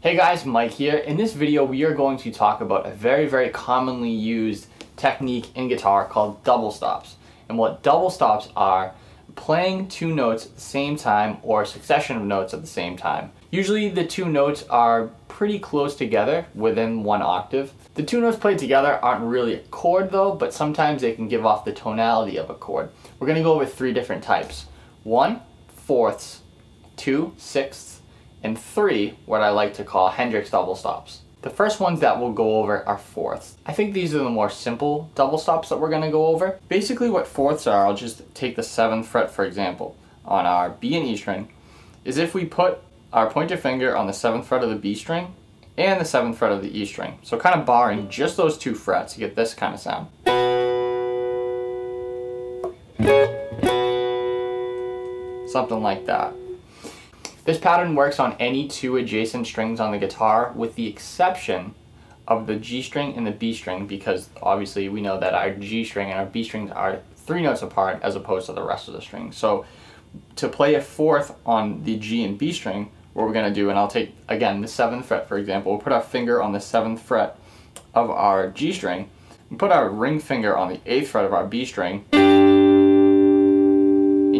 Hey guys, Mike here. In this video we are going to talk about a very commonly used technique in guitar called double stops. And what double stops are, playing two notes at the same time or a succession of notes at the same time. Usually the two notes are pretty close together within one octave. The two notes played together aren't really a chord though, but sometimes they can give off the tonality of a chord. We're going to go over three different types. 1, fourths, 2, sixths, and 3, what I like to call Hendrix double stops. The first ones that we'll go over are fourths. I think these are the more simple double stops that we're going to go over. Basically what fourths are, I'll just take the 7th fret for example, on our B and E string, is if we put our pointer finger on the 7th fret of the B string and the 7th fret of the E string. So kind of barring just those two frets, you get this kind of sound. Something like that. This pattern works on any two adjacent strings on the guitar with the exception of the G string and the B string, because obviously we know that our G string and our B strings are 3 notes apart as opposed to the rest of the strings. So to play a fourth on the G and B string, what we're going to do, and I'll take again the 7th fret for example, we'll put our finger on the 7th fret of our G string and put our ring finger on the 8th fret of our B string, and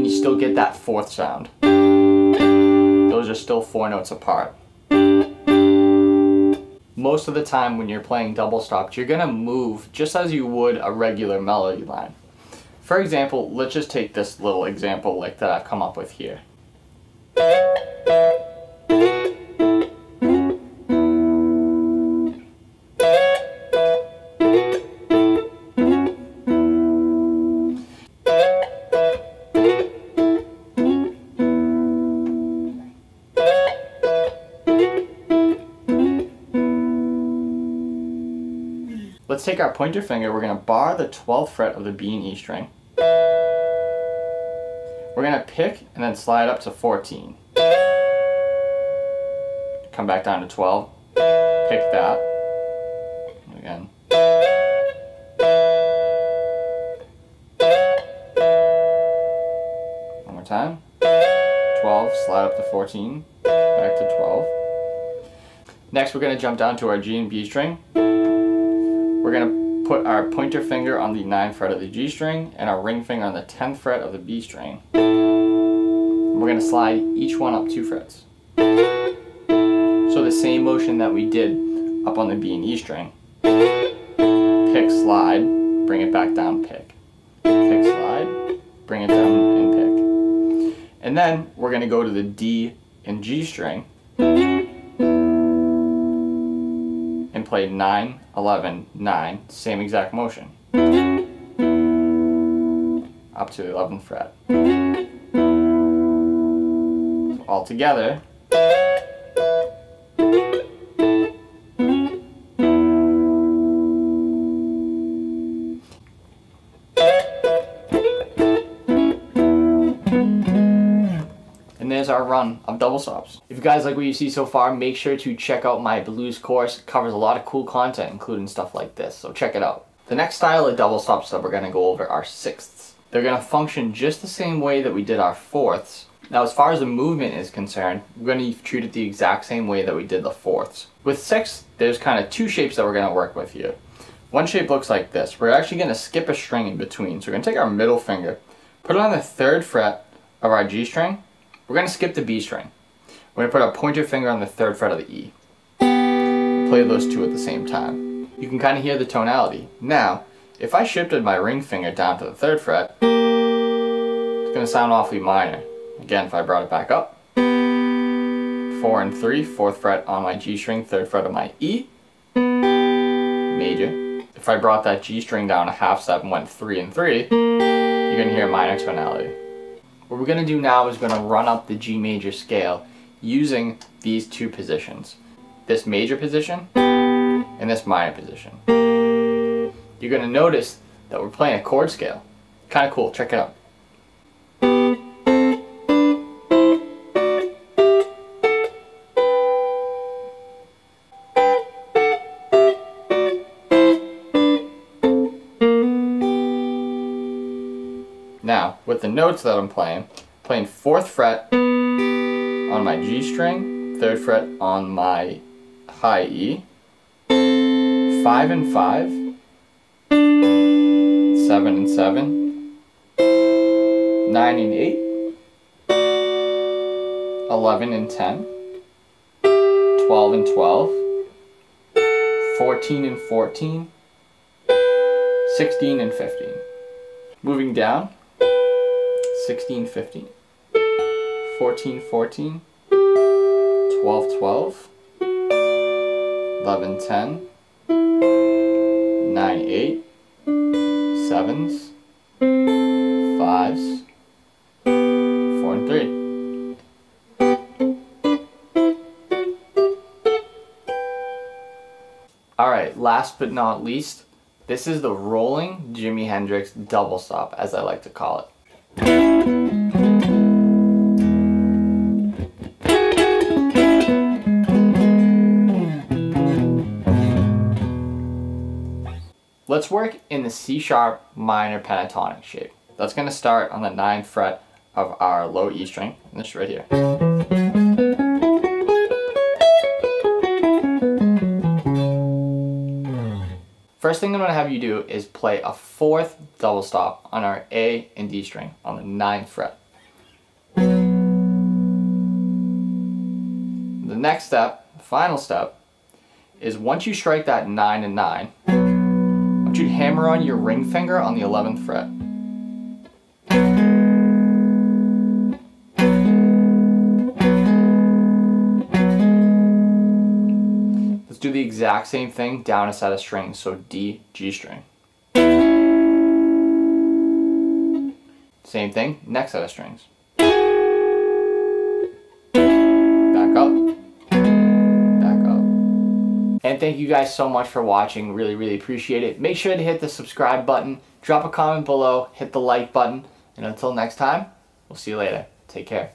you still get that fourth sound. Those are still 4 notes apart. Most of the time when you're playing double stops, you're going to move just as you would a regular melody line. For example, let's just take this little example like that I've come up with here. Let's take our pointer finger, we're going to bar the 12th fret of the B and E string. We're going to pick and then slide up to 14. Come back down to 12, pick that, again. One more time, 12, slide up to 14, back to 12. Next we're going to jump down to our G and B string. We're going to put our pointer finger on the 9th fret of the G string and our ring finger on the 10th fret of the B string. We're going to slide each one up 2 frets. So the same motion that we did up on the B and E string. Pick, slide, bring it back down, pick. Pick, slide, bring it down and pick. And then we're going to go to the D and G string and play 9, 11, 9, same exact motion. Up to the 11th fret. So all together. And there's our run of double stops. If you guys like what you see so far, make sure to check out my blues course. It covers a lot of cool content, including stuff like this, so check it out. The next style of double stops that we're going to go over are sixths. They're going to function just the same way that we did our fourths. Now as far as the movement is concerned, we're going to treat it the exact same way that we did the fourths. With sixths, there's kind of 2 shapes that we're going to work with here. One shape looks like this. We're actually going to skip a string in between. So we're going to take our middle finger, put it on the 3rd fret of our G string. We're going to skip the B string. We're going to put our pointer finger on the 3rd fret of the E. Play those 2 at the same time. You can kind of hear the tonality. Now, if I shifted my ring finger down to the 3rd fret, it's going to sound awfully minor. Again, if I brought it back up, 4 and 3, 4th fret on my G string, 3rd fret of my E, major. If I brought that G string down a half step and went 3 and 3, you're going to hear a minor tonality. What we're going to do now is going to run up the G major scale using these 2 positions. This major position and this minor position. You're going to notice that we're playing a chord scale. Kind of cool, check it out. Now, with the notes that I'm playing 4th fret on my G string, 3rd fret on my high E, 5 and 5, 7 and 7, 9 and 8, 11 and 10, 12 and 12, 14 and 14, 16 and 15. Moving down, 16, 15, 14, 14, 12, 12, 11, 10, 9, 8, 7s, 5s, 4 and 3. Alright, last but not least, this is the rolling Jimi Hendrix double stop, as I like to call it. Let's work in the C sharp minor pentatonic shape. That's going to start on the 9th fret of our low E string, and this right here. First thing I'm going to have you do is play a 4th double stop on our A and D string on the 9th fret. The next step, the final step, is once you strike that 9 and 9, I want you to hammer on your ring finger on the 11th fret. Let's do the exact same thing down a set of strings, so D, G string. Same thing, next set of strings. Back up. Back up. And thank you guys so much for watching. Really, really appreciate it. Make sure to hit the subscribe button, drop a comment below, hit the like button, and until next time, we'll see you later. Take care.